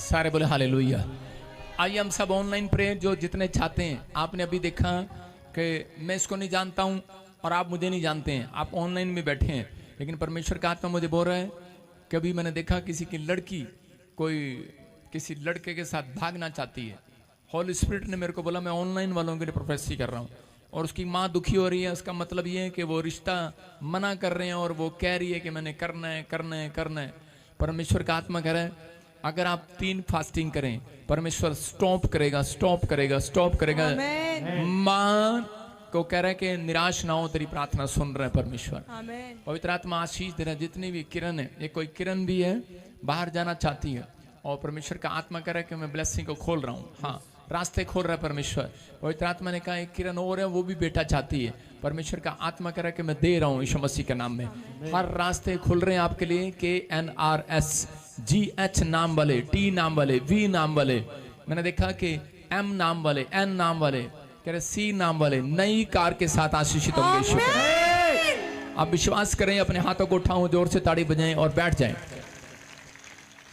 सारे बोले हालेलुया। आइए हम सब ऑनलाइन प्रेयर जो जितने चाहते हैं। आपने अभी देखा कि मैं इसको नहीं जानता हूं और आप मुझे नहीं जानते हैं, आप ऑनलाइन में बैठे हैं, लेकिन परमेश्वर का आत्मा मुझे बोल रहा है। कभी मैंने देखा किसी की लड़की कोई किसी लड़के के साथ भागना चाहती है, होली स्पिरिट ने मेरे को बोला मैं ऑनलाइन वालों के लिए प्रोफेसी कर रहा हूँ, और उसकी माँ दुखी हो रही है। उसका मतलब ये है कि वो रिश्ता मना कर रहे हैं और वो कह रही है कि मैंने करना है करना है करना है। परमेश्वर का आत्मा कह रहा है अगर आप 3 फास्टिंग करें, परमेश्वर स्टॉप करेगा स्टॉप करेगा स्टॉप करेगा। माँ को कह रहा है कि निराश ना हो, तेरी प्रार्थना सुन रहा है परमेश्वर। पवित्र आत्मा आशीष दे रहा है। जितनी भी किरण है, ये कोई किरण भी है बाहर जाना चाहती है, और परमेश्वर का आत्मा कह रहा है कि मैं ब्लेसिंग को खोल रहा हूँ। हाँ, रास्ते खोल रहा है परमेश्वर। पवित्र आत्मा ने कहा एक किरण और है, वो भी बेटा चाहती है। परमेश्वर का आत्मा कह रहा है कि मैं दे रहा हूँ यीशु मसीह के नाम में। हर रास्ते खुल रहे हैं आपके लिए। KNRSGH नाम वाले, T नाम वाले, V नाम वाले, मैंने देखा कि M नाम वाले, N नाम वाले, कह रहे C नाम वाले नई कार के साथ आशीषित होंगे यीशु के नाम। आप विश्वास करें, अपने हाथों को उठाओ, जोर से ताड़ी बजाएं और बैठ जाएं।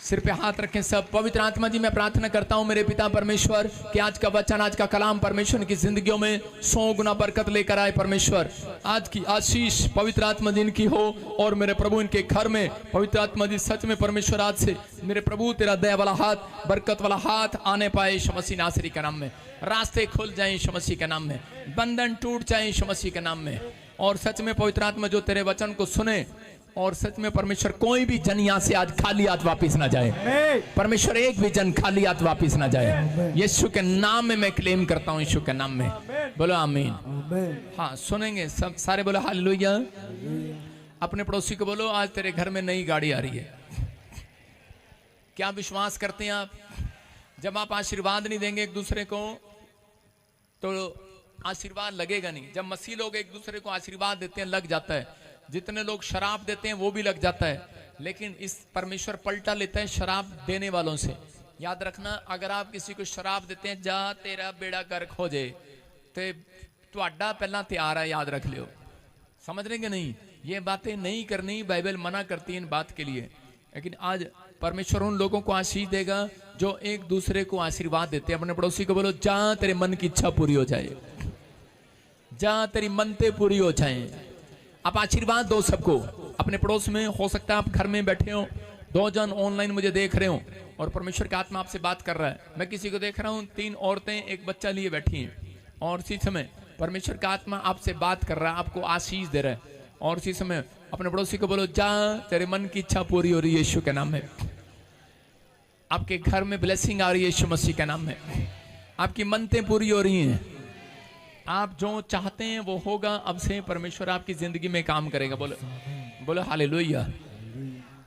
सिर पे हाथ रखें सब। पवित्र आत्मा जी, मैं प्रार्थना करता हूं मेरे पिता परमेश्वर कि आज का वचन, आज का कलाम परमेश्वर की जिंदगियों में 100 गुना बरकत लेकर आए। परमेश्वर आज की आशीष पवित्र आत्मा जी इनकी हो, और मेरे प्रभु इनके घर में पवित्र आत्मा जी सच में परमेश्वर आज से मेरे प्रभु तेरा दया वाला हाथ, बरकत वाला हाथ आने पाए यीशु मसीह नासरी के नाम में। रास्ते खुल जाए यीशु मसीह के नाम में, बंधन टूट जाए यीशु मसीह के नाम में। और सच में पवित्र आत्मा जो तेरे वचन को सुने, और सच में परमेश्वर कोई भी जन यहाँ से आज खाली हाथ वापिस ना जाए। परमेश्वर एक भी जन खाली हाथ वापिस ना जाए। यीशु के नाम में मैं क्लेम करता हूँ, यीशु के नाम में बोलो आमीन। हाँ, सुनेंगे सब, सारे बोलो हालेलुया। अपने पड़ोसी को बोलो आज तेरे घर में नई गाड़ी आ रही है। क्या विश्वास करते हैं आप? जब आप आशीर्वाद नहीं देंगे एक दूसरे को तो आशीर्वाद लगेगा नहीं। जब मसीह लोग एक दूसरे को आशीर्वाद देते हैं लग जाता है। जितने लोग शराब देते हैं वो भी लग जाता है, लेकिन इस परमेश्वर पलटा लेता है शराब देने वालों से। याद रखना, अगर आप किसी को शराब देते हैं जा तेरा बेड़ा गर्क हो जाए, तो तुहाडा पहला तैयार है, याद रख लियो। समझ रहे कि नहीं? ये बातें नहीं करनी, बाइबल मना करती है इन बात के लिए। लेकिन आज परमेश्वर उन लोगों को आशीष देगा जो एक दूसरे को आशीर्वाद देते हैं। अपने पड़ोसी को बोलो जा तेरे मन की इच्छा पूरी हो जाए, जा तेरी मनते पूरी हो जाए। आप आशीर्वाद दो सबको अपने पड़ोस में। हो सकता है आप घर में बैठे हो, 2 जन ऑनलाइन मुझे देख रहे हो और परमेश्वर का आत्मा आपसे बात कर रहा है। मैं किसी को देख रहा हूँ, 3 औरतें एक बच्चा लिए बैठी हैं, और इसी समय परमेश्वर का आत्मा आपसे बात कर रहा है, आपको आशीष दे रहा है। और इसी समय अपने पड़ोसी को बोलो जा तेरे मन की इच्छा पूरी हो रही है यीशु के नाम में। आपके घर में ब्लेसिंग आ रही है यीशु मसीह के नाम में। आपकी मनतें पूरी हो रही हैं। आप जो चाहते हैं वो होगा। अब से परमेश्वर आपकी जिंदगी में काम करेगा। बोलो बोलो हालेलुया।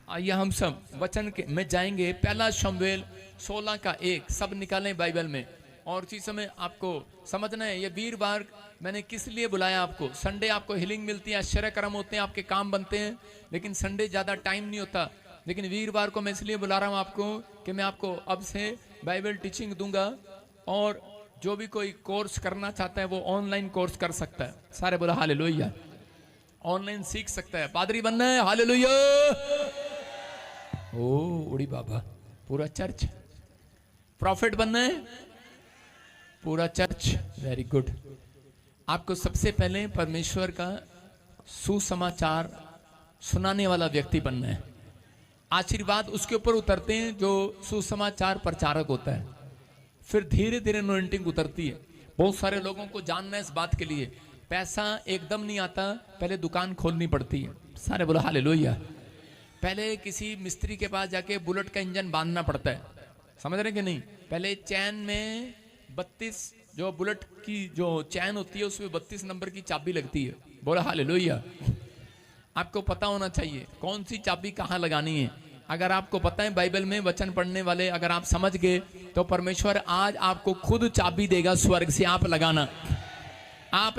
आइए हम सब वचन के में जाएंगे। 1 शमूएल 16:1 सब निकालें बाइबल में। और इसी समय आपको समझना है, ये वीरवार मैंने किस लिए बुलाया आपको। संडे आपको हीलिंग मिलती है, आश्चर्य कर्म होते हैं, आपके काम बनते हैं, लेकिन संडे ज़्यादा टाइम नहीं होता। लेकिन वीरवार को मैं इसलिए बुला रहा हूँ आपको कि मैं आपको अब से बाइबल टीचिंग दूंगा, और जो भी कोई कोर्स करना चाहता है वो ऑनलाइन कोर्स कर सकता है। सारे बोला हालेलुया। ऑनलाइन सीख सकता है। पादरी बनना है, हालेलुया। ओ उड़ी बाबा, पूरा चर्च। प्रॉफिट बनना है, पूरा चर्च। Very good. आपको सबसे पहले परमेश्वर का सुसमाचार सुनाने वाला व्यक्ति बनना है। आशीर्वाद उसके ऊपर उतरते हैं जो सुसमाचार प्रचारक होता है। फिर धीरे धीरे अनॉइंटिंग उतरती है। बहुत सारे लोगों को जानना है इस बात के लिए। पैसा एकदम नहीं आता, पहले दुकान खोलनी पड़ती है। सारे बोलो हालेलुया। पहले किसी मिस्त्री के पास जाके बुलेट का इंजन बांधना पड़ता है। समझ रहे कि नहीं? पहले चैन में 32 जो बुलेट की जो चैन होती है उसमें 32 नंबर की चाबी लगती है। बोलो हालेलुया। आपको पता होना चाहिए कौन सी चाबी कहाँ लगानी है। अगर आपको पता है बाइबल में वचन पढ़ने वाले अगर आप समझ गए तो परमेश्वर आज आपको खुद चाबी देगा स्वर्ग से। आप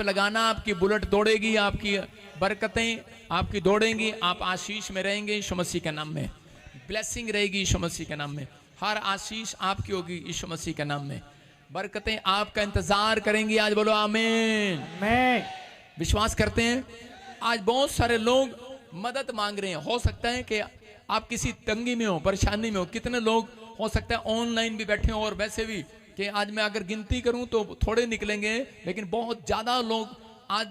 लगाना, आपकी बुलेट दौड़ेगी, आपकी बरकतें आपकी दौड़ेंगी, आप आशीष में रहेंगे यीशु मसीह के नाम में। ब्लेसिंग रहेगी यीशु मसीह के नाम में। हर आशीष आपकी होगी यीशु मसीह के नाम में। बरकतें आपका इंतजार करेंगी। आज बोलो आमीन। विश्वास करते हैं? आज बहुत सारे लोग मदद मांग रहे हैं। हो सकता है कि आप किसी तंगी में हो, परेशानी में हो। कितने लोग हो सकता है ऑनलाइन भी बैठे हो, और वैसे भी कि आज मैं अगर गिनती करूं तो थोड़े निकलेंगे, लेकिन बहुत ज्यादा लोग आज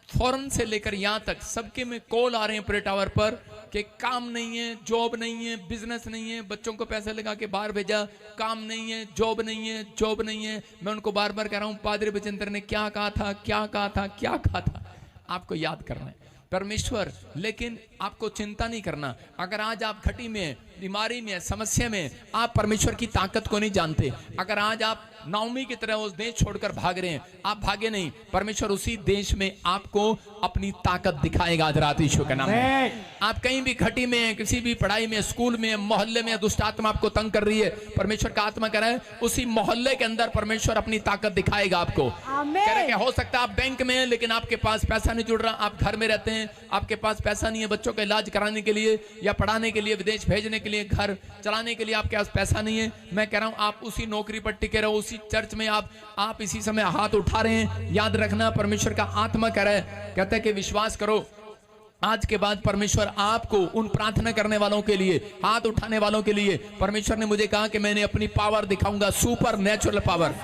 फॉरेन से लेकर यहां तक सबके में कॉल आ रहे हैं प्रे टावर पर कि काम नहीं है, जॉब नहीं है, बिजनेस नहीं है, बच्चों को पैसे लगा के बाहर भेजा, काम नहीं है, जॉब नहीं है, जॉब नहीं है। मैं उनको बार बार कह रहा हूं, पादरी बचेंद्र ने क्या कहा था, क्या कहा था, क्या कहा था, आपको याद करना है परमेश्वर। लेकिन आपको चिंता नहीं करना। अगर आज आप घटी में, बीमारी में, समस्या में, आप परमेश्वर की ताकत को नहीं जानते, अगर आज आप नाओमी की तरह उस देश छोड़कर भाग रहे हैं, आप भागे नहीं, परमेश्वर उसी देश में आपको अपनी ताकत दिखाएगा आज रात यीशु के नाम में। आप कहीं भी घटी में हैं, किसी भी पढ़ाई में, स्कूल में, मोहल्ले में दुष्ट आत्मा आपको तंग कर रही है, परमेश्वर का आत्मा कह रहा है उसी मोहल्ले के अंदर परमेश्वर अपनी ताकत दिखाएगा आपको। कह रहे हो सकता है आप बैंक में हैं लेकिन आपके पास पैसा नहीं जुड़ रहा, आप घर में रहते हैं, आपके पास पैसा नहीं है बच्चों का इलाज कराने के लिए या पढ़ाने के लिए, विदेश भेजने के लिए, घर चलाने के लिए आपके पास पैसा नहीं है। मैं कह रहा हूं आप उसी नौकरी पर टिके रहो, उसी चर्च में आप इसी समय हाथ उठा रहे हैं। याद रखना परमेश्वर का आत्मा कह रहा है, कहता है कि विश्वास करो, आज के बाद परमेश्वर आपको उन प्रार्थना करने वालों के लिए, हाथ उठाने वालों के लिए, परमेश्वर ने मुझे कहा कि मैंने अपनी पावर दिखाऊंगा, सुपर नेचुरल पावर।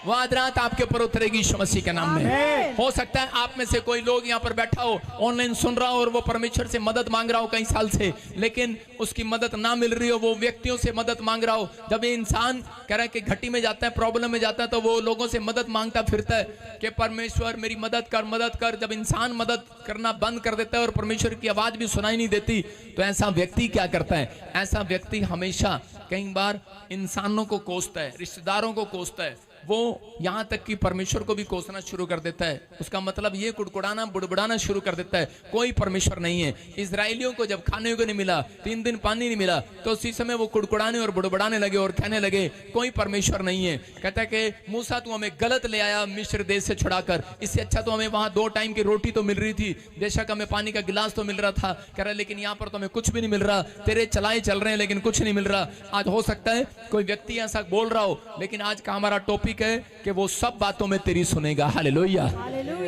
वो आज रात आपके ऊपर उतरेगी यीशु मसीह के नाम में। हो सकता है आप में से कोई लोग यहाँ पर बैठा हो, ऑनलाइन सुन रहा हो और वो परमेश्वर से मदद मांग रहा हो कई साल से, लेकिन उसकी मदद ना मिल रही हो, वो व्यक्तियों से मदद मांग रहा हो। जब ये इंसान कह रहा है कि घटी में जाता है, प्रॉब्लम में जाता है, तो वो लोगों से मदद मांगता फिरता है कि परमेश्वर मेरी मदद कर, मदद कर। जब इंसान मदद करना बंद कर देता है और परमेश्वर की आवाज भी सुनाई नहीं देती, तो ऐसा व्यक्ति क्या करता है? ऐसा व्यक्ति हमेशा कई बार इंसानों को कोसता है, रिश्तेदारों को कोसता है, वो यहां तक कि परमेश्वर को भी कोसना शुरू कर देता है। उसका मतलब ये कुड़कुड़ाना, बुड़बुड़ाना शुरू कर देता है, कोई परमेश्वर नहीं है। इजराइलियों को जब खाने को नहीं मिला, 3 दिन पानी नहीं मिला, तो उसी समय वो कुड़कुड़ाने और बुड़बुड़ाने लगे और कहने लगे कोई परमेश्वर नहीं है। कहता है कि मूसा तू हमें गलत ले आया मिस्र देश से छुड़ाकर, इससे अच्छा तो हमें वहां 2 टाइम की रोटी तो मिल रही थी, बेशक हमें पानी का गिलास तो मिल रहा था, कह रहा लेकिन यहाँ पर तो हमें कुछ भी नहीं मिल रहा, तेरे चलाए चल रहे हैं लेकिन कुछ नहीं मिल रहा। आज हो सकता है कोई व्यक्ति ऐसा बोल रहा हो, लेकिन आज का हमारा टॉपिक है कि वो सब बातों में तेरी सुनेगा। हालेलुया।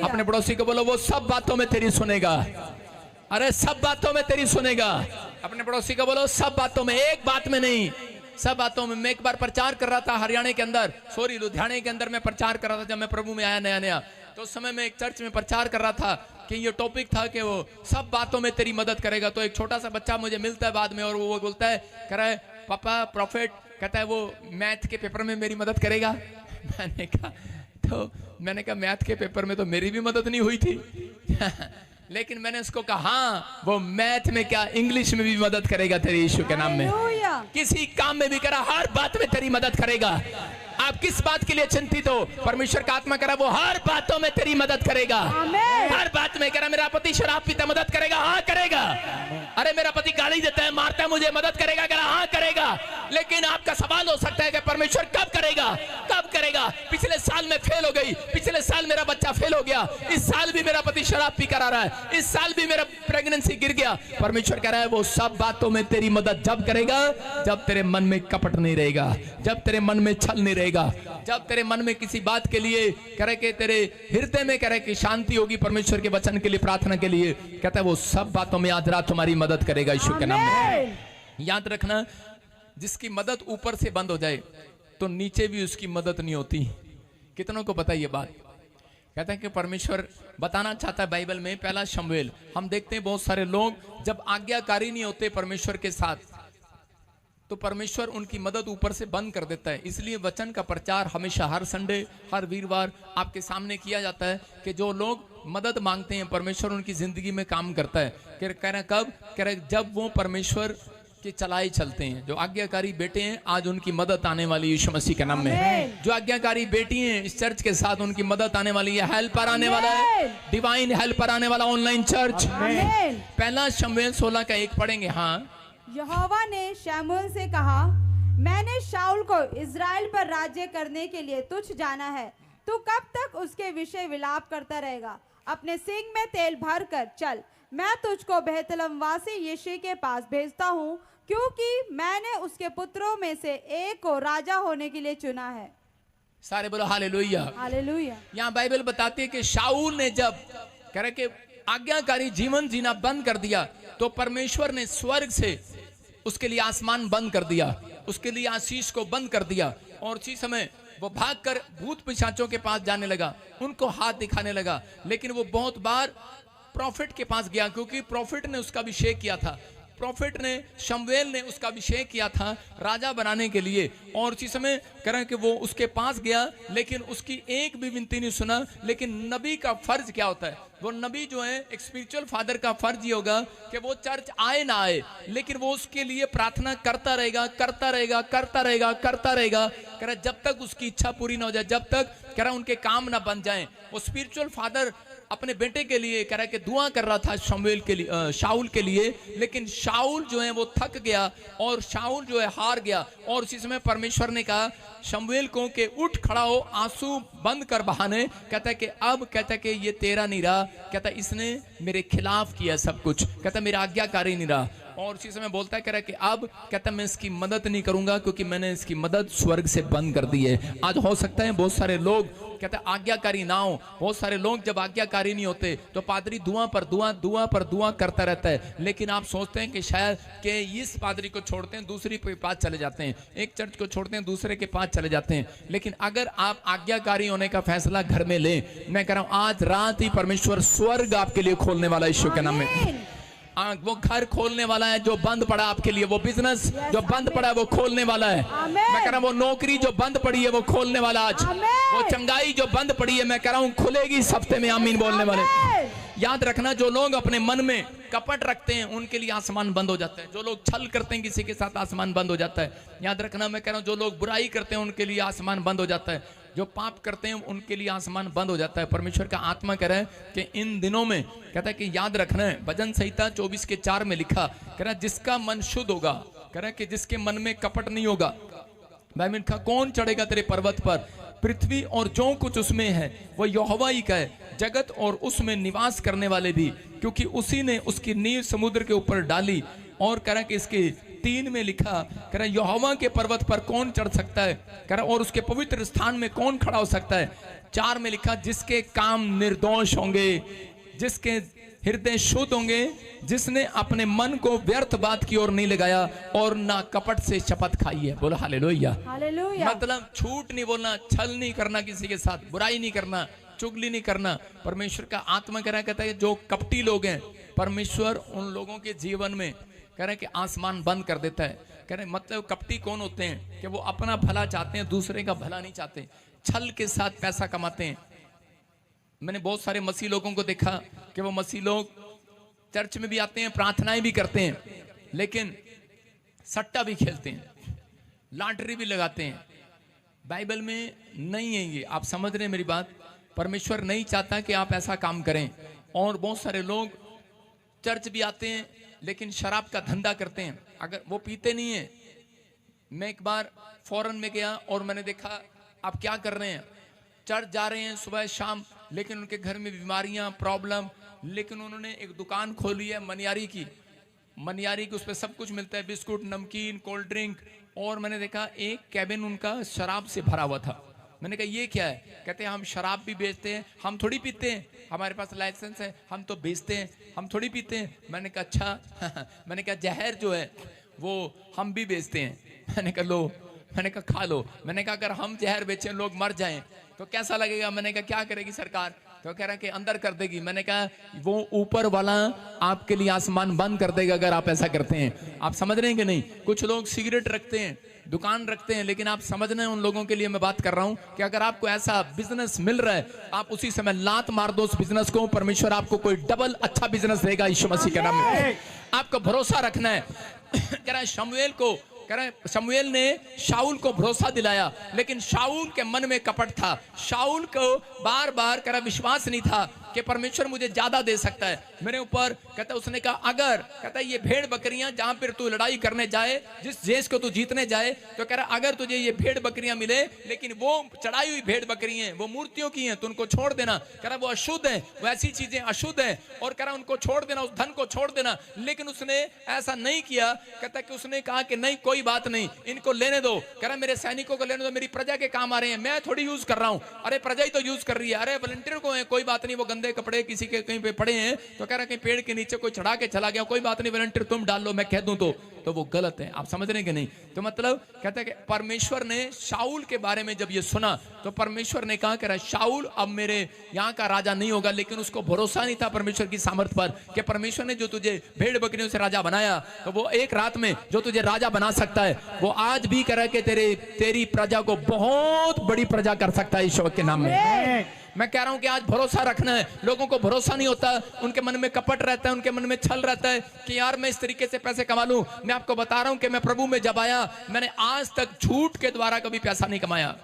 अपने पड़ोसी को बोलो वो सब बातों में तेरी सुनेगा। अरे सब बातों में तेरी सुनेगा। अपने पड़ोसी को बोलो सब बातों में, एक बात में नहीं, सब बातों में। मैं एक बार प्रचार कर रहा था हरियाणा के अंदर, लुधियाना के अंदर मैं प्रचार कर रहा था जब मैं प्रभु में आया नया। तो उस समय मैं एक चर्च में प्रचार कर रहा था कि ये टॉपिक था कि वो सब बातों में तेरी मदद करेगा। तो एक छोटा सा बच्चा मुझे मिलता है बाद में और वो बोलता है, कह रहा है पापा प्रॉफिट, कहता है वो मैथ के पेपर में मेरी मदद करेगा। मैंने कहा मैथ के पेपर में तो मेरी भी मदद नहीं हुई थी लेकिन मैंने उसको कहा हाँ वो मैथ में क्या, इंग्लिश में भी मदद करेगा तेरे यीशु के नाम में। किसी काम में भी करा, हर बात में तेरी मदद करेगा। आप किस बात के लिए चिंतित हो? परमेश्वर का आत्मा करा वो हर बातों में तेरी मदद करेगा। हर बात में करा मेरा पति शराब पीता, मदद करेगा, हाँ करेगा। अरे मेरा पति गाली देता है, मारता है मुझे, मदद करेगा, करा हाँ करेगा। लेकिन आपका सवाल हो सकता है कि परमेश्वर कब करेगा, कब करेगा? पिछले साल में फेल हो गई, पिछले साल मेरा बच्चा फेल हो गया, इस साल भी मेरा पति शराब पी कर आ रहा है, इस साल भी मेरा प्रेगनेंसी गिर गया। परमेश्वर कह रहा है वो सब बातों में तेरी मदद जब करेगा जब तेरे मन में कपट नहीं रहेगा, जब तेरे मन में छल नहीं रहेगा, जब तेरे मन में किसी बात के लिए करे कि तेरे हृदय में करे कि शांति होगी परमेश्वर के वचन के लिए, प्रार्थना के लिए, कहता है वो सब बातों में आज रात तुम्हारी मदद करेगा यीशु के नाम में। याद रखना जिसकी मदद ऊपर से बंद हो जाए तो नीचे भी उसकी मदद नहीं होती। कितनों को पता ये बात? कहता है कि परमेश्वर बताना चाहता है बाइबल में, पहला शमूएल हम देखते हैं बहुत सारे लोग जब आज्ञाकारी नहीं होते परमेश्वर के साथ तो परमेश्वर उनकी मदद ऊपर से बंद कर देता है। इसलिए वचन का प्रचार हमेशा हर संडे, हर वीरवार आपके सामने किया जाता है कि जो लोग मदद मांगते हैं परमेश्वर उनकी जिंदगी में काम करता है। कह रहे कब? कह रहे जब वो परमेश्वर के चलाए चलते हैं। जो आज्ञाकारी बेटे हैं आज उनकी मदद आने वाली यीशु मसीह के नाम में। जो आज्ञाकारी बेटी हैं इस चर्च के साथ उनकी मदद आने वाली है। हेल्पर आने वाला है, डिवाइन हेल्पर आने वाला ऑनलाइन चर्च। पहला शमूएल 16 का 1 पढ़ेंगे। हाँ, यहोवा ने शमूएल से कहा, मैंने शाऊल को इज़राइल पर राज्य करने के लिए तुझ जाना है, तू कब तक उसके विषय विलाप करता रहेगा? अपने सिंग में तेल भर कर चल, मैं तुझको बेतलहम वासी यिशै के पास भेजता हूँ, क्योंकि मैंने उसके पुत्रों में से एक को राजा होने के लिए चुना है। सारे बोलो हालेलुया। हालेलुया। यहाँ बाइबल बताती है कि शाऊल ने जब कह रहे कि आज्ञाकारी जीवन जीना बंद कर दिया तो परमेश्वर ने स्वर्ग से उसके लिए आसमान बंद कर दिया। उसके लिए आशीष को बंद कर दिया, और उसी समय वो भागकर भूत पिशाचों के पास जाने लगा, उनको हाथ दिखाने लगा। लेकिन वो बहुत बार प्रॉफिट के पास गया, क्योंकि प्रॉफिट ने उसका अभिषेक किया था, प्रॉफिट ने, शमूएल ने उसका अभिषेक किया था राजा बनाने के लिए। और उसी समय करें कि वो उसके पास गया, लेकिन उसकी एक भी विनती नहीं सुना। लेकिन नबी का फर्ज क्या होता है? वो नबी जो है, एक स्पिरिचुअल फादर का फर्ज ये होगा कि वो चर्च आए ना आए, लेकिन वो उसके लिए प्रार्थना करता रहेगा, करता रहेगा, करता रहेगा, करता रहेगा, कह रहा जब तक उसकी इच्छा पूरी ना हो जाए, जब तक कह रहा उनके काम ना बन जाए। वो स्पिरिचुअल फादर अपने बेटे के लिए कह रहा कि दुआ कर रहा था शमूएल के लिए, शाऊल के लिए, लेकिन शाऊल जो है वो थक गया और शाऊल जो है हार गया। और उसी समय परमेश्वर ने कहा शमूएल को कि उठ खड़ा हो, आंसू बंद कर बहाने। कहता है कि अब कहता है कि ये तेरा नहीं रहा, कहता है इसने मेरे खिलाफ किया सब कुछ, कहता मेरा आज्ञाकारी नहीं रहा। और उसी समय बोलता है कह रहा कि अब कहता मैं इसकी मदद नहीं करूंगा, क्योंकि मैंने इसकी मदद स्वर्ग से बंद कर दी है। आज हो सकता है बहुत सारे लोग कहते आज्ञाकारी ना हो, बहुत सारे लोग जब आज्ञाकारी नहीं होते तो पादरी दुआ पर दुआ, दुआ पर दुआ करता रहता है, लेकिन आप सोचते हैं कि शायद कि इस पादरी को छोड़ते हैं दूसरी के पास चले जाते हैं, एक चर्च को छोड़ते हैं दूसरे के पास चले जाते हैं। लेकिन अगर आप आज्ञाकारी होने का फैसला घर में लें, मैं कह रहा हूं आज रात ही परमेश्वर स्वर्ग आपके लिए खोलने वाला यीशु के नाम में। वो घर खोलने वाला है जो बंद पड़ा आपके लिए, वो बिजनेस जो बंद पड़ा है वो खोलने वाला है। मैं कह रहा हूं वो नौकरी जो बंद पड़ी है वो खोलने वाला आज, वो चंगाई जो बंद पड़ी है मैं कह रहा हूं खुलेगी इस हफ्ते में। आमीन बोलने वाले याद रखना, जो लोग अपने मन में कपट रखते हैं उनके लिए आसमान बंद हो जाता है, जो लोग छल करते हैं किसी के साथ आसमान बंद हो जाता है। याद रखना, मैं कह रहा हूं जो लोग बुराई करते हैं उनके लिए आसमान बंद हो जाता है, जो पाप करते हैं उनके लिए आसमान बंद हो जाता है। परमेश्वर का आत्मा कह रहा है कि इन दिनों में कहता है कि याद रखना है, भजन संहिता 24:4 में लिखा, कह रहा है जिसका मन शुद्ध होगा, कह रहा है कि जिसके मन में कपट नहीं होगा, मैं कहा कौन चढ़ेगा तेरे पर्वत पर? पृथ्वी और जो कुछ उसमें है वो यहोवा ही का है, जगत और उसमें निवास करने वाले भी, क्योंकि उसी ने उसकी नींव समुद्र के ऊपर डाली। और कह रहा है कि इसके 3 में लिखा, कह रहा यहोवा के पर्वत पर कौन चढ़ सकता है, कह रहा और उसके पवित्र स्थान में कौन खड़ा हो सकता है। 4 में लिखा, जिसके काम निर्दोष होंगे, जिसके हृदय शुद्ध होंगे, जिसने अपने मन को व्यर्थ बात की ओर नहीं लगाया और ना कपट से शपथ खाई है। बोलो हालेलुया। मतलब झूठ नहीं बोलना, छल नहीं करना, किसी के साथ बुराई नहीं करना, चुगली नहीं करना। परमेश्वर का आत्मा कह रहा कहता है जो कपटी लोग हैं, परमेश्वर उन लोगों के जीवन में कह रहे हैं कि आसमान बंद कर देता है। कह रहे मतलब कपटी कौन होते हैं कि वो अपना भला चाहते हैं, दूसरे का भला नहीं चाहते, छल के साथ पैसा कमाते हैं। मैंने बहुत सारे मसीह लोगों को देखा कि वो मसीह लोग चर्च में भी आते हैं, प्रार्थनाएं भी करते हैं, लेकिन सट्टा भी खेलते हैं, लॉटरी भी लगाते हैं। बाइबल में नहीं है ये, आप समझ रहे हैं मेरी बात? परमेश्वर नहीं चाहता कि आप ऐसा काम करें। और बहुत सारे लोग चर्च भी आते हैं लेकिन शराब का धंधा करते हैं, अगर वो पीते नहीं है। मैं एक बार फॉरेन में गया और मैंने देखा आप क्या कर रहे हैं, चर्च जा रहे हैं सुबह शाम, लेकिन उनके घर में बीमारियां, प्रॉब्लम, लेकिन उन्होंने एक दुकान खोली है मनियारी की, उस पर सब कुछ मिलता है, बिस्कुट, नमकीन, कोल्ड ड्रिंक। और मैंने देखा एक कैबिन उनका शराब से भरा हुआ था। मैंने कहा ये क्या है? कहते हैं हम शराब भी बेचते हैं, हम थोड़ी पीते हैं, हमारे पास लाइसेंस है, हम तो बेचते हैं, हम थोड़ी पीते हैं। मैंने कहा अच्छा मैंने कहा जहर जो है वो हम भी बेचते हैं। मैंने कहा लो, मैंने कहा खा लो। मैंने कहा अगर हम जहर बेचें लोग मर जाएं तो कैसा लगेगा? मैंने कहा क्या करेगी सरकार? तो कह रहा कि अंदर कर देगी। मैंने कहा वो ऊपर वाला आपके लिए आसमान बंद कर देगा अगर आप ऐसा करते हैं। आप समझ रहे हैं कि नहीं? कुछ लोग सिगरेट रखते हैं, दुकान रखते हैं, लेकिन आप समझ रहे हैं उन लोगों के लिए मैं बात कर रहा हूं कि अगर आपको ऐसा बिजनेस मिल रहा है, आप उसी समय लात मार दो उस बिजनेस को, परमेश्वर आपको कोई डबल अच्छा बिजनेस देगा यीशु मसीह के नाम में। आपको भरोसा रखना है। कह रहा है शमूएल को, कह रहे शमूएल ने शाऊल को भरोसा दिलाया, लेकिन शाऊल के मन में कपट था। शाऊल को बार बार कह रहा विश्वास नहीं था कि परमेश्वर मुझे ज्यादा दे सकता है मेरे ऊपर। कहता उसने कहा अगर, कहता ये भेड़ बकरियां जहां पर तू लड़ाई करने जाए, जिस देश को तू जीतने जाए, तो कह रहा अगर तुझे ये भेड़ बकरियां मिले, लेकिन वो चढ़ाई हुई भेड़ बकरी हैं, वो मूर्तियों की हैं, तो उनको छोड़ देना। कह रहा वो अशुद्ध है, वो ऐसी चीजें अशुद्ध है, और कह रहा उनको छोड़ देना, उस धन को छोड़ देना। लेकिन उसने ऐसा नहीं किया। कहता कि उसने कहा कि नहीं कोई बात नहीं, इनको लेने दो। कह रहा मेरे सैनिकों को लेने दो, मेरी प्रजा के काम आ रहे हैं, मैं थोड़ी यूज कर रहा हूं। अरे प्रजा ही तो यूज कर रही है। अरे वॉलंटियर को है, कोई बात नहीं, वो गंदे कपड़े किसी के कहीं पे पड़े हैं, तो कह रहा कहीं पेड़ के नीचे कोई चढ़ा के चला गया, कोई बात नहीं, वॉलंटियर तुम डाल लो, मैं कह दूं तो। तो वो गलत है। आप समझ रहे हैं कि नहीं? तो मतलब कहता है कि परमेश्वर ने शाऊल के बारे में जब ये सुना तो परमेश्वर ने कहा कि शाऊल अब मेरे यहाँ का राजा नहीं होगा, लेकिन उसको भरोसा नहीं था परमेश्वर की सामर्थ्य पर कि परमेश्वर ने जो तुझे भेड़ बकरियों से राजा बनाया तो वो एक रात में जो तुझे राजा बना सकता है वो आज भी कह रहा है कि तेरी प्रजा को बहुत बड़ी प्रजा कर सकता है ईश्वर के नाम में। मैं कह रहा हूं कि आज भरोसा रखना है। लोगों को भरोसा नहीं होता, उनके मन में कपट रहता है, उनके मन में छल रहता है कि यार मैं इस तरीके से पैसे कमा लूं। मैं आपको बता रहा हूं कि मैं प्रभु में जब आया मैंने आज तक झूठ के द्वारा कभी पैसा नहीं कमाया।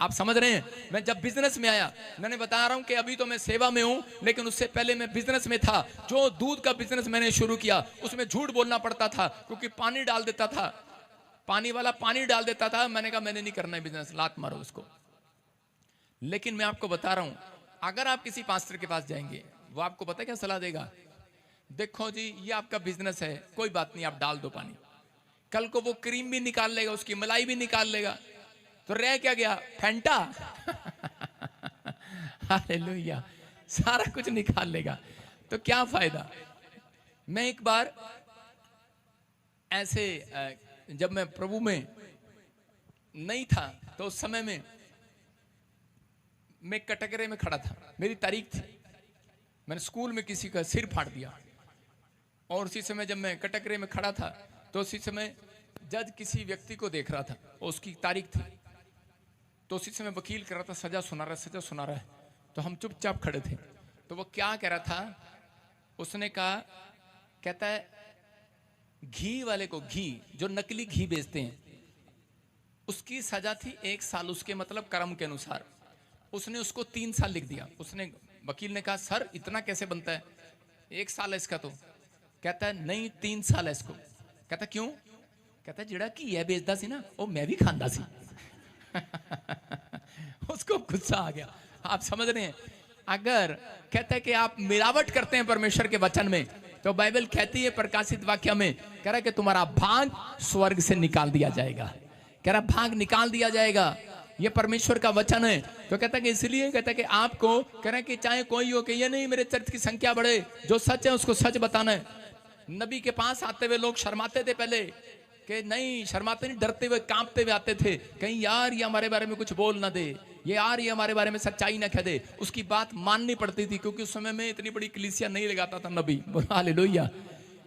आप समझ रहे हैं? मैं जब बिजनेस में आया, मैंने बता रहा हूं कि अभी तो मैं सेवा में हूं, लेकिन उससे पहले मैं बिजनेस में था। जो दूध का बिजनेस मैंने शुरू किया उसमें झूठ बोलना पड़ता था क्योंकि पानी डाल देता था, पानी वाला पानी डाल देता था। मैंने कहा मैंने नहीं करना है बिजनेस, लात मारो उसको। लेकिन मैं आपको बता रहा हूं, अगर आप किसी पास्टर के पास जाएंगे वो आपको पता है क्या सलाह देगा? देखो जी ये आपका बिजनेस है, कोई बात नहीं, आप डाल दो पानी। कल को वो क्रीम भी निकाल लेगा, उसकी मलाई भी निकाल लेगा, तो रह क्या गया? फैंटा। हालेलुया, सारा कुछ निकाल लेगा, तो क्या फायदा? मैं एक बार ऐसे जब मैं प्रभु में नहीं था तो उस समय में मैं कटघरे में खड़ा था, मेरी तारीख थी, मैंने स्कूल में किसी का सिर फाड़ दिया। और उसी समय जब मैं कटघरे में खड़ा था तो उसी समय जज किसी व्यक्ति को देख रहा था, उसकी तारीख थी, तो उसी समय वकील कर रहा था सजा सुना रहा है, सजा सुना रहा है। तो हम चुपचाप खड़े थे। तो वो क्या कह रहा था? उसने कहा, कहता है घी वाले को, घी जो नकली घी बेचते हैं, उसकी सजा थी 1 साल, उसके मतलब कर्म के अनुसार। उसने उसको 3 साल लिख दिया। उसने, वकील ने कहा सर इतना कैसे बनता है, 1 साल है इसका। तो कहता है नहीं 3 साल है इसको। कहता क्यों? कहता जेड़ा कि यह बेचता सी ना वो मैं भी खांदा सी। उसको गुस्सा आ गया। आप समझ रहे हैं? अगर कहता है कि आप मिलावट करते हैं परमेश्वर के वचन में, तो बाइबल कहती है प्रकाशित वाक्य में, कह रहा है कि तुम्हारा भाग स्वर्ग से निकाल दिया जाएगा। कह रहा भाग निकाल दिया जाएगा, ये परमेश्वर का वचन है। तो कहता है कि इसलिए कहता है कि आपको कह रहा है कि चाहे कोई हो, कि ये नहीं मेरे चर्च की संख्या बढ़े, जो सच है उसको सच बताना है। नबी के पास आते हुए लोग शर्माते थे पहले, कि नहीं शर्माते नहीं, डरते हुए कांपते हुए आते थे, कहीं यार ये हमारे बारे में कुछ बोल ना दे, ये यार ये हमारे बारे में सच्चाई ना कह दे। उसकी बात माननी पड़ती थी क्योंकि उस समय में इतनी बड़ी कलीसिया नहीं लगाता था नबी। हालेलुया।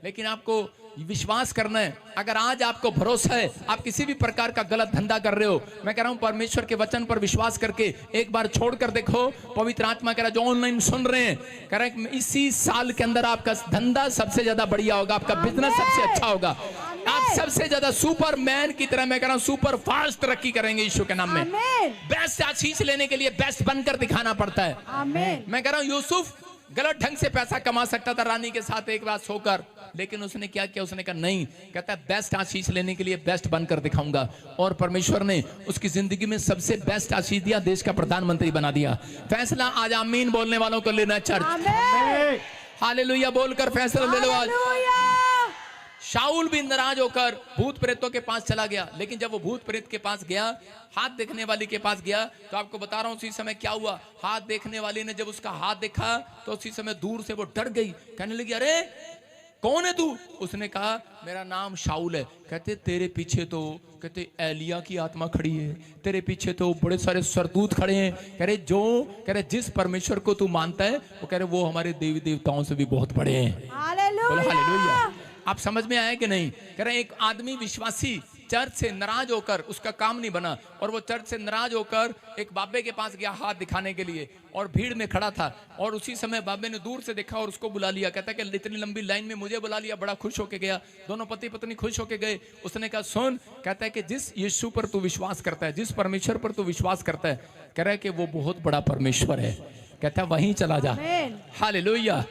लेकिन आपको विश्वास करना है। अगर आज आपको भरोसा है, आप किसी भी प्रकार का गलत धंधा कर रहे हो, मैं कह रहा हूं परमेश्वर के वचन पर विश्वास करके एक बार छोड़कर देखो। पवित्र आत्मा कह रहा है जो ऑनलाइन सुन रहे हैं, कह रहा है इसी साल के अंदर आपका धंधा सबसे ज्यादा बढ़िया होगा, आपका बिजनेस सबसे अच्छा होगा, आप सबसे ज्यादा सुपरमैन की तरह, मैं कह रहा हूं सुपर फास्ट तरक्की करेंगे यीशु के नाम में। बेस्ट आशीष लेने के लिए बेस्ट बनकर दिखाना पड़ता है। मैं कह रहा हूं यूसुफ गलत ढंग से पैसा कमा सकता था रानी के साथ एक बार सोकर, लेकिन उसने क्या किया? उसने कहा नहीं, कहता है बेस्ट आशीष लेने के लिए बेस्ट बनकर दिखाऊंगा। और परमेश्वर ने उसकी जिंदगी में सबसे बेस्ट आशीष दिया, देश का प्रधानमंत्री बना दिया। फैसला आज आमीन बोलने वालों को लेना चर्च। हालेलुया बोलकर फैसला ले लो आज। शाऊल भी नाराज होकर भूत प्रेतों के पास चला गया, लेकिन जब वो भूत प्रेत के पास गया, हाथ देखने वाली के पास गया, तो आपको बता रहा हूं उसी समय क्या हुआ। हाथ देखने वाली ने जब उसका हाथ देखा तो उसी समय दूर से वो डर गई, कहने लगी अरे कौन है तू? उसने कहा मेरा नाम शाऊल है। कहते तेरे पीछे तो, कहते एलिया की आत्मा खड़ी है, तेरे पीछे तो बड़े सारे सरदूत खड़े हैं। कह रहे जिस परमेश्वर को तू मानता है वो कह रहे वो हमारे देवी देवताओं से भी बहुत बड़े हैं। हालेलुया। आप समझ में आया कि नहीं? कह रहे एक आदमी विश्वासी चर्च से नाराज होकर, उसका काम नहीं बना, और वो चर्च से नाराज होकर एक बाबे के पास गया हाथ दिखाने के लिए, और भीड़ में खड़ा था, और उसी समय बाबे ने दूर से देखा और उसको बुला लिया। कहता है कि इतनी लंबी लाइन में मुझे बुला लिया, बड़ा खुश होके गया। दोनों पति पत्नी खुश होके गए। उसने कहा सुन, कहता है कि जिस यीशु पर तू विश्वास करता है, जिस परमेश्वर पर तू विश्वास करता है, कह रहा है कि वो बहुत बड़ा परमेश्वर है। कहता है वहीं चला जा। हालेलुया।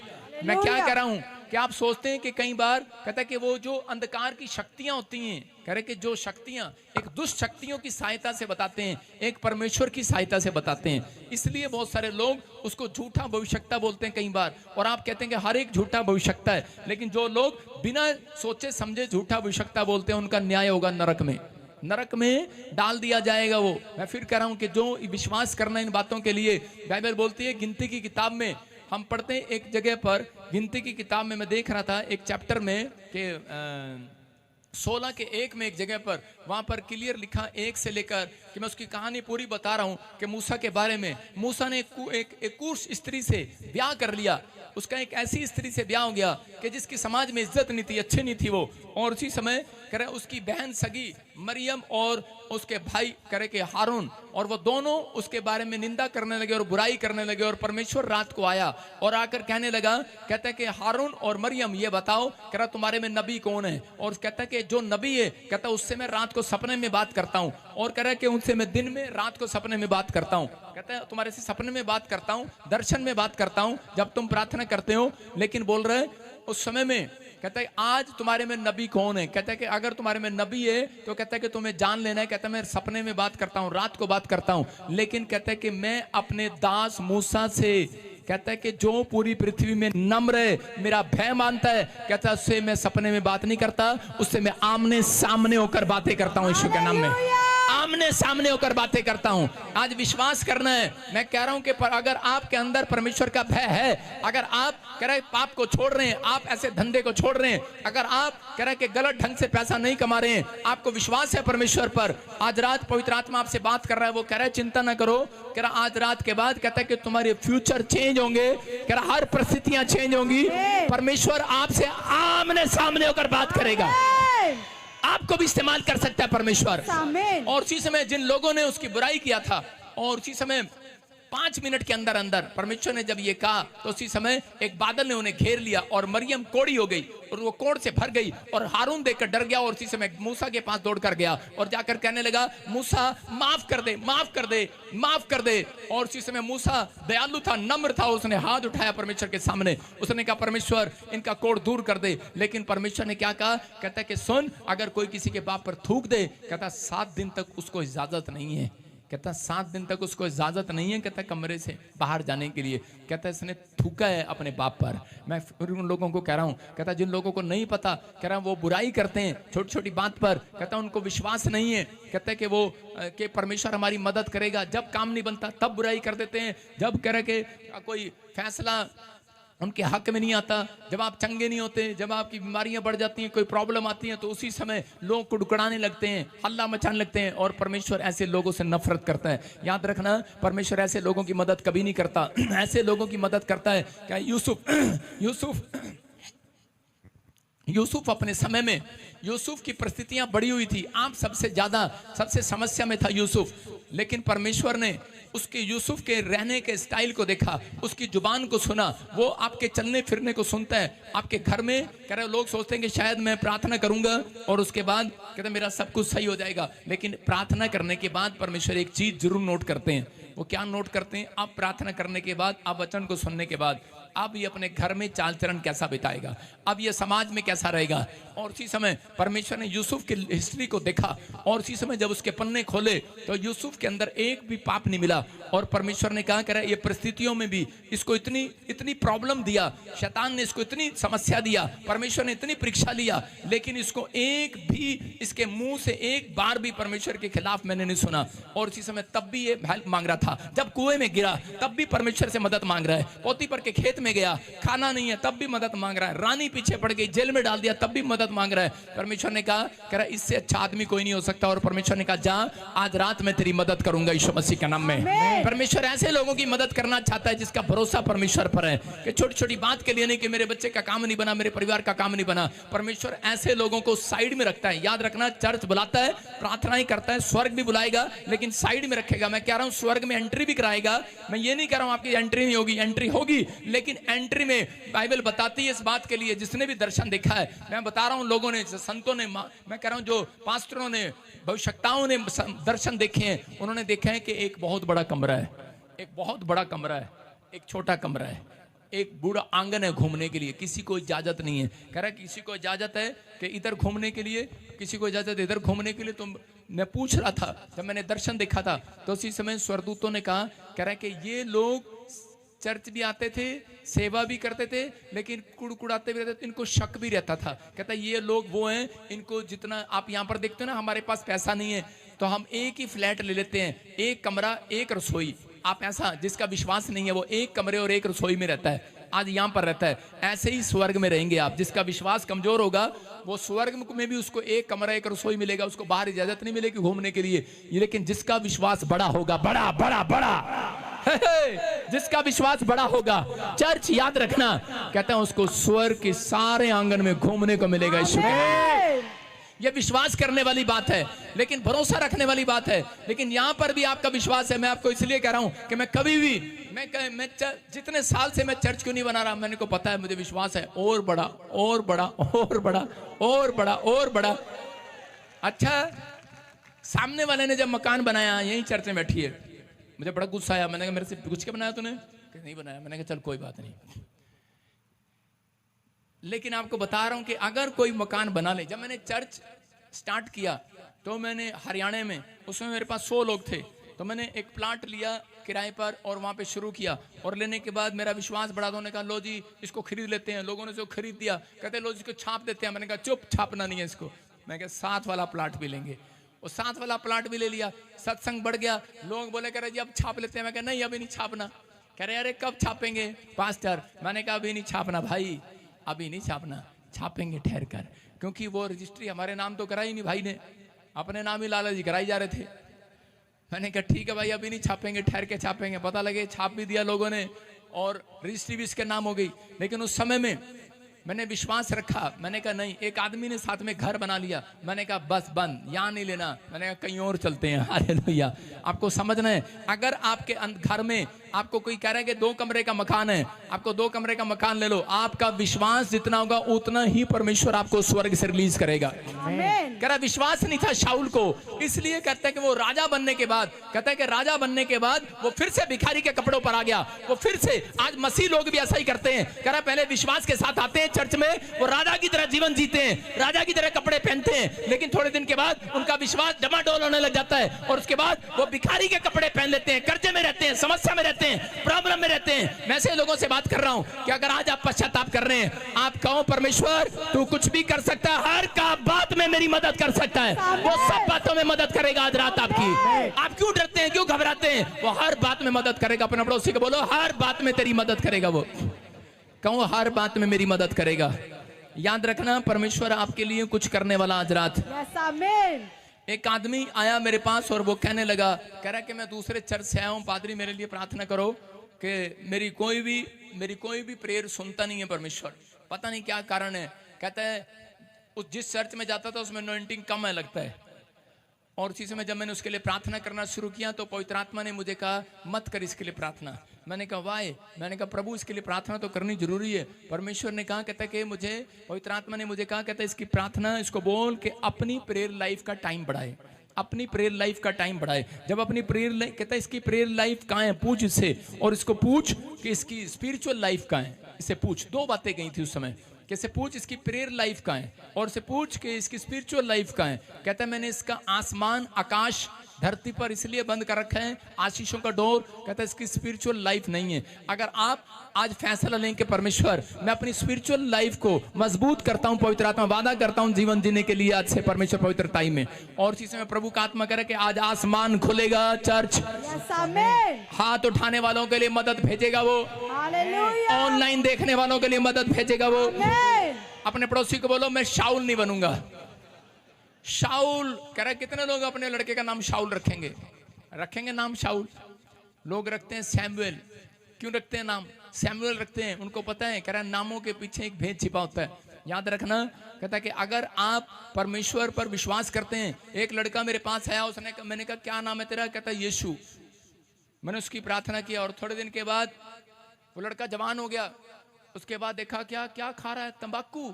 मैं क्या कह रहा हूं कि आप सोचते हैं कि कई बार कहता है कि वो जो अंधकार की शक्तियां होती हैं, कह रहे कि जो शक्तियां एक दुष्ट शक्तियों की सहायता से बताते हैं, एक परमेश्वर की सहायता से बताते हैं। इसलिए बहुत सारे लोग उसको झूठा भविष्यता बोलते हैं कई बार, और आप कहते हैं कि हर एक झूठा भविष्यता है, लेकिन जो लोग बिना सोचे समझे झूठा भविष्यता बोलते हैं उनका न्याय होगा नरक में, नरक में डाल दिया जाएगा वो। मैं फिर कह रहा हूं कि जो विश्वास करना इन बातों के लिए, बाइबल बोलती है गिनती की किताब में हम पढ़ते हैं एक जगह पर, गिनती की किताब में मैं देख रहा था एक चैप्टर में कि 16 के 1 में एक जगह पर वहां पर क्लियर लिखा 1 से लेकर कि मैं उसकी कहानी पूरी बता रहा हूं कि मूसा के बारे में। मूसा ने एक कूश स्त्री से ब्याह कर लिया। उसका एक ऐसी स्त्री से ब्याह हो गया कि जिसकी समाज में इज्जत नहीं थी, अच्छी नहीं थी वो। और उसी समय करे उसकी बहन सगी मरियम और उसके भाई करे के हारून, और वो दोनों उसके बारे में निंदा करने लगे और बुराई करने लगे। और परमेश्वर रात को आया और आकर कहने लगा, कहता है कि हारून और मरियम ये बताओ कह रहा तुम्हारे में नबी कौन है। और कहता है कि जो नबी है कहता उससे मैं रात को सपने में बात करता हूँ, और कह रहा है कि उनसे मैं दिन में रात को सपने में बात करता हूँ। कहता है तुम्हारे से सपने में बात करता हूँ, दर्शन में बात करता हूँ जब तुम प्रार्थना करते हो। लेकिन बोल रहे उस समय में कहता है आज तुम्हारे में नबी कौन है। कहता है कि अगर तुम्हारे में नबी है तो कहता है कि तुम्हें जान लेना है। कहता है मैं सपने में बात करता हूँ, रात को बात करता हूँ। लेकिन कहता है कि मैं अपने दास मूसा से, कहता है कि जो पूरी पृथ्वी में नम्र है, मेरा भय मानता है, कहता है उससे मैं सपने में बात नहीं करता, उससे मैं आमने सामने होकर बातें करता हूँ। यीशु के नाम में आमने सामने होकर बातें करता हूं। आज विश्वास करना है। मैं कह रहा हूं कि अगर आपके अंदर परमेश्वर का भय है, अगर आप कह रहे पाप को छोड़ रहे हैं, आप ऐसे धंधे को छोड़ रहे हैं, अगर आप कह रहे कि गलत ढंग से पैसा नहीं कमा रहे हैं, आपको विश्वास है परमेश्वर पर, आज रात पवित्र आत्मा आपसे बात कर रहा है। वो कह रहा है चिंता ना करो, कह रहा आज रात के बाद कहता है कि तुम्हारे फ्यूचर चेंज होंगे, कह रहा हर परिस्थितियां चेंज होंगी। परमेश्वर आपसे आमने सामने होकर बात करेगा, आपको भी इस्तेमाल कर सकता है परमेश्वर। और उसी समय जिन लोगों ने उसकी बुराई किया था, और उसी समय 5 मिनट के अंदर अंदर परमेश्वर ने जब ये कहा तो उसी समय एक बादल ने उन्हें घेर लिया और मरियम कोड़ी हो गई और वो कोड़ से भर गई। और हारून देखकर डर गया और उसी समय मूसा के पास दौड़ कर गया और जाकर कहने लगा मूसा माफ कर दे, माफ कर दे, माफ कर दे। और उसी समय मूसा दयालु था, नम्र था, उसने हाथ उठाया परमेश्वर के सामने, उसने कहा परमेश्वर इनका कोड़ दूर कर दे। लेकिन परमेश्वर ने क्या कहा, कहता है कि सुन, अगर कोई किसी के बाप पर थूक दे, कहता 7 दिन तक उसको इजाजत नहीं है, कहता 7 दिन तक उसको इजाजत नहीं है, कहता कमरे से बाहर जाने के लिए। कहता इसने थूका है अपने बाप पर। मैं उन लोगों को कह रहा हूं, कहता जिन लोगों को नहीं पता, कह रहा वो बुराई करते हैं छोटी छोटी बात पर, कहता उनको विश्वास नहीं है, कहता है कि वो कि परमेश्वर हमारी मदद करेगा, जब काम नहीं बनता तब बुराई कर देते हैं, जब कह रहे कि कोई फैसला उनके हक में नहीं आता, जब आप चंगे नहीं होते, जब आपकी बीमारियां बढ़ जाती हैं, कोई प्रॉब्लम आती है, तो उसी समय लोगों को डुकड़ाने लगते हैं, हल्ला मचाने लगते हैं। और परमेश्वर ऐसे लोगों से नफरत करता है। याद रखना, परमेश्वर ऐसे लोगों की मदद कभी नहीं करता। ऐसे लोगों की मदद करता है। क्या यूसुफ अपने समय में, यूसुफ की परिस्थितियां बड़ी हुई थी, आप सबसे ज्यादा सबसे समस्या में था यूसुफ। लेकिन परमेश्वर ने उसके यूसुफ के रहने के स्टाइल को देखा, उसकी जुबान को सुना, वो आपके चलने फिरने को सुनता है। आपके घर में कह रहे लोग सोचते हैं कि शायद मैं प्रार्थना करूंगा और उसके बाद कहते मेरा सब कुछ सही हो जाएगा। लेकिन प्रार्थना करने के बाद परमेश्वर एक चीज जरूर नोट करते हैं। वो क्या नोट करते हैं? आप प्रार्थना करने के बाद, आप वचन को सुनने के बाद, अब ये अपने घर में चाल चरण कैसा बिताएगा, अब ये समाज में कैसा रहेगा। और उसी समय परमेश्वर ने यूसुफ की हिस्ट्री को देखा और उसी समय जब उसके पन्ने खोले तो यूसुफ के अंदर एक भी पाप नहीं मिला। और परमेश्वर ने कहा करे ये परिस्थितियों में भी इसको इतनी प्रॉब्लम दिया, शैतान ने इसको इतनी समस्या दिया, परमेश्वर ने इतनी परीक्षा लिया, लेकिन इसको एक भी इसके मुंह से एक बार भी परमेश्वर के खिलाफ मैंने नहीं सुना। और उसी समय तब भी ये हेल्प मांग रहा था, जब कुएं में गिरा तब भी परमेश्वर से मदद मांग रहा है, पोतीफर के खेत में गया, खाना नहीं है तब भी मदद मांग रहा है, रानी पीछे पड़ गई, जेल में डाल दिया तब भी मदद मांग रहा है। परमेश्वर ने कहा कह रहा इससे अच्छा आदमी कोई नहीं हो सकता। और परमेश्वर ने कहा जा, आज रात में तेरी मदद करूंगा यीशु मसीह के नाम में। परमेश्वर ऐसे लोगों की मदद करना चाहता है जिसका भरोसा परमेश्वर पर है, कि छोटी छोटी बात के लिए नहीं कि मेरे बच्चे का काम नहीं बना, मेरे परिवार का काम नहीं बना। परमेश्वर ऐसे लोगों को साइड में रखता है। याद रखना, चर्च बुलाता है, प्रार्थना ही करता है, स्वर्ग भी बुलाएगा, लेकिन साइड में रखेगा। मैं कह रहा हूं स्वर्ग में एंट्री भी कराएगा। मैं ये नहीं कह रहा हूं आपकी एंट्री नहीं होगी, एंट्री होगी, लेकिन एंट्री में बाइबल बताती है इस बात के लिए जिसने भी दर्शन देखा है। मैं बता रहा हूं लोगों ने, संतों ने, मैं कह रहा हूं जो पास्टरों ने, भविष्यवक्ताओं ने दर्शन देखे हैं, उन्होंने देखा है कि एक बहुत बड़ा कमरा है, एक बहुत बड़ा कमरा है, एक छोटा कमरा है, एक बूढ़ा आंगन है घूमने के लिए, किसी को इजाजत नहीं है। कह रहा है किसी को इजाजत है कि इधर घूमने के लिए, किसी को इजाजत है इधर घूमने के लिए। तो मैं पूछ रहा था, जब मैंने दर्शन देखा था तो उसी समय स्वर्गदूतों ने कहा, कह रहा है कि ये लोग चर्च भी आते थे, सेवा भी करते थे, लेकिन कुड़कुड़ाते भी रहते थे, इनको शक भी रहता था। कहता ये लोग वो हैं, इनको जितना आप यहाँ पर देखते हो ना, हमारे पास पैसा नहीं है तो हम एक ही फ्लैट ले लेते हैं, एक कमरा एक रसोई। आप ऐसा जिसका विश्वास नहीं है वो एक कमरे और एक रसोई में रहता है। आज यहाँ पर रहता है, ऐसे ही स्वर्ग में रहेंगे आप। जिसका विश्वास कमजोर होगा वो स्वर्ग में भी उसको एक कमरा एक रसोई मिलेगा, उसको बाहर इजाजत नहीं मिलेगी घूमने के लिए। लेकिन जिसका विश्वास बड़ा होगा, बड़ा बड़ा बड़ा जिसका विश्वास बड़ा होगा, चर्च याद रखना, कहते हैं उसको स्वर्ग के सारे आंगन में घूमने को मिलेगा। ये विश्वास करने वाली बात है, लेकिन भरोसा रखने वाली बात है। लेकिन यहां पर भी आपका विश्वास है। मैं आपको इसलिए कह रहा हूं कि मैं कभी भी मैं जितने साल से मैं चर्च क्यों नहीं बना रहा, मैंने को पता है, मुझे विश्वास है और बड़ा और बड़ा और बड़ा और बड़ा और बड़ा। अच्छा, सामने वाले ने जब मकान बनाया, यही चर्च में बैठी है, मुझे बड़ा गुस्सा आया। मैंने कहा मेरे से पूछ के बनाया तूने? नहीं बनाया। मैंने कहा चल कोई बात नहीं। लेकिन आपको बता रहा हूं कि अगर कोई मकान बना ले, जब मैंने चर्च स्टार्ट किया तो मैंने हरियाणा में, उसमें मेरे पास 100 लोग थे, तो मैंने एक प्लाट लिया किराए पर और वहां पे शुरू किया। और लेने के बाद मेरा विश्वास बढ़ा, तो उन्होंने कहा लो जी इसको खरीद लेते हैं। लोगों ने इसको खरीद दिया, कहते लो जी इसको छाप देते हैं। मैंने कहा चुप, छापना नहीं है इसको। मैं कहा 7 वाला प्लाट भी लेंगे, और 7 वाला प्लाट भी ले लिया। सत्संग बढ़ गया, लोग बोले कह रहे जी अब छाप लेते हैं। मैं कहा नहीं अभी नहीं छापना। कह रहे अरे कब छापेंगे पास्टर? मैंने कहा अभी नहीं छापना भाई, अभी नहीं छापना, छापेंगे ठहर कर, क्योंकि वो रजिस्ट्री हमारे नाम तो कराई नहीं, भाई ने अपने नाम ही लाला जी कराई जा रहे थे। मैंने कहा ठीक है भाई अभी नहीं छापेंगे, ठहर के छापेंगे। पता लगे छाप भी दिया लोगों ने और रजिस्ट्री भी इसके नाम हो गई। लेकिन उस समय में मैंने विश्वास रखा। मैंने कहा नहीं, एक आदमी ने साथ में घर बना लिया। मैंने कहा बस बंद, यहाँ नहीं लेना। मैंने कहा कहीं और चलते हैं। हालेलुया। आपको समझना है, अगर आपके घर में आपको कोई कह रहा है कि 2 कमरे का मकान है, आपको 2 कमरे का मकान ले लो, आपका विश्वास जितना होगा उतना ही परमेश्वर आपको स्वर्ग से रिलीज करेगा। कह रहा विश्वास नहीं था शाऊल को, इसलिए कहते हैं कि वो राजा बनने के बाद, कहता है कि राजा बनने के बाद वो फिर से भिखारी के कपड़ों पर आ गया। वो फिर से, आज मसीह लोग भी ऐसा ही करते हैं। कह रहा पहले विश्वास के साथ आते हैं चर्च में, वो राजा की तरह जीवन जीते हैं, राजा की तरह कपड़े पहनते हैं, लेकिन थोड़े दिन के बाद उनका विश्वास डमाडोल होने लग जाता है और उसके बाद वो भिखारी के कपड़े पहन लेते हैं, कर्जे में रहते हैं, समस्या में रहते हैं, प्रॉब्लम में रहते हैं। मैं ऐसे लोगों से बात कर रहा हूं कि अगर आज आप पश्चाताप कर रहे हैं, आप कहो परमेश्वर तू कुछ भी कर सकता है, हर का बात में मेरी मदद कर सकता है, वो सब बातों में मदद करेगा। आज रात आपकी, आप क्यों डरते हैं, क्यों घबराते हैं? वो हर बात में मदद करेगा। अपने पड़ोसी को बोलो हर बात में तेरी मदद करेगा। वो कहो हर बात में मेरी मदद करेगा। याद रखना परमेश्वर आपके लिए कुछ करने वाला आज रात। एक आदमी आया मेरे पास और वो कहने लगा, कह रहा कि मैं दूसरे चर्च से आया हूं, पादरी मेरे लिए प्रार्थना करो कि मेरी कोई भी प्रेयर सुनता नहीं है परमेश्वर, पता नहीं क्या कारण है। कहता है उस जिस चर्च में जाता था उसमें अनॉइंटिंग कम है लगता है। और उसी समय जब मैंने उसके लिए प्रार्थना करना शुरू किया तो पवित्र आत्मा ने मुझे कहा मत कर इसके लिए प्रार्थना। मैंने कहा वाई? मैंने कहा प्रभु इसके लिए प्रार्थना तो करनी जरूरी है। परमेश्वर ने कहा, कहता है कि मुझे पवित्र आत्मा ने मुझे कहा, कहता है इसकी प्रार्थना, इसको बोल के अपनी प्रेयर लाइफ का टाइम बढ़ाए, अपनी प्रेयर लाइफ का टाइम बढ़ाए। जब अपनी प्रेयर लाइफ, कहता है इसकी प्रेयर लाइफ कहाँ है, पूछ इससे, और इसको पूछ कि इसकी स्पिरिचुअल लाइफ कहाँ है, इससे पूछ। 2 बातें गई थी उस समय, कैसे पूछ इसकी प्रेयर लाइफ कहाँ है और से पूछ के इसकी स्पिरिचुअल लाइफ कहाँ है। कहता है मैंने इसका आसमान आकाश धरती पर इसलिए बंद कर रखा है, आशीषों का डोर, कहता है इसकी स्पिरिचुअल लाइफ नहीं है। अगर आप आज फैसला लें कि परमेश्वर मैं अपनी स्पिरिचुअल लाइफ को मजबूत करता हूं, पवित्र आत्मा वादा करता हूं जीवन जीने के लिए आज से परमेश्वर पवित्रताई में, और इसी में प्रभु का आत्मा करे कि आज आसमान खुलेगा, चर्च हाथ उठाने वालों के लिए मदद भेजेगा, वो ऑनलाइन देखने वालों के लिए मदद भेजेगा। वो अपने पड़ोसी को बोलो मैं शाऊल नहीं बनूंगा। शाऊल कह रहा है कितने लोग अपने लड़के का नाम शाऊल रखेंगे नाम शाऊल। लोग रखते हैं सैमुएल। क्यों रखते हैं नाम सैमुएल रखते हैं? उनको पता है, कह रहा है नामों के पीछे एक भेद छिपा होता है। याद रखना, कहता है कि अगर आप परमेश्वर पर विश्वास करते हैं। एक लड़का मेरे पास आया, उसने मैंने कहा क्या नाम है तेरा? कहता है यीशु। मैंने उसकी प्रार्थना की और थोड़े दिन के बाद वो लड़का जवान हो गया। उसके बाद देखा क्या क्या खा रहा है, तंबाकू।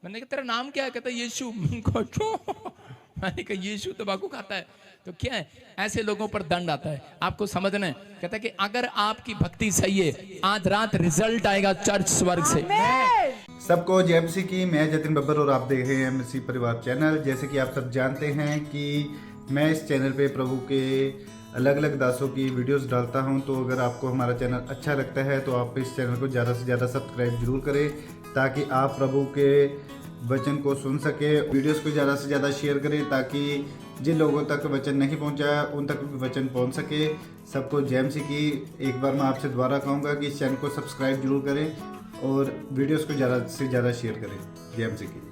मैंने कहा तेरा नाम क्या है? कहता है यीशु। मैंने कहा यीशु तंबाकू खाता है तो क्या है? ऐसे लोगों पर दंड आता है, आपको समझना है। कहता है कि अगर आपकी भक्ति सही है, आज रात रिजल्ट आएगा चर्च स्वर्ग से। सबको जय मसीह की। मैं जतिन बब्बर और आप देख रहे हैं मसीह परिवार चैनल। जैसे कि आप सब जानते हैं कि मैं इस चैनल पे प्रभु के अलग अलग दासों की वीडियोस डालता हूं, तो अगर आपको हमारा चैनल अच्छा लगता है तो आप इस चैनल को ज़्यादा से ज़्यादा सब्सक्राइब जरूर करें, ताकि आप प्रभु के वचन को सुन सके। वीडियोस को ज़्यादा से ज़्यादा शेयर करें ताकि जिन लोगों तक वचन नहीं पहुंचा उन तक भी वचन पहुंच सके। सबको जय मसीह की। एक बार मैं आपसे दोबारा कहूँगा कि इस चैनल को सब्सक्राइब जरूर करें और वीडियोस को ज़्यादा से ज़्यादा शेयर करें। जय मसीह की।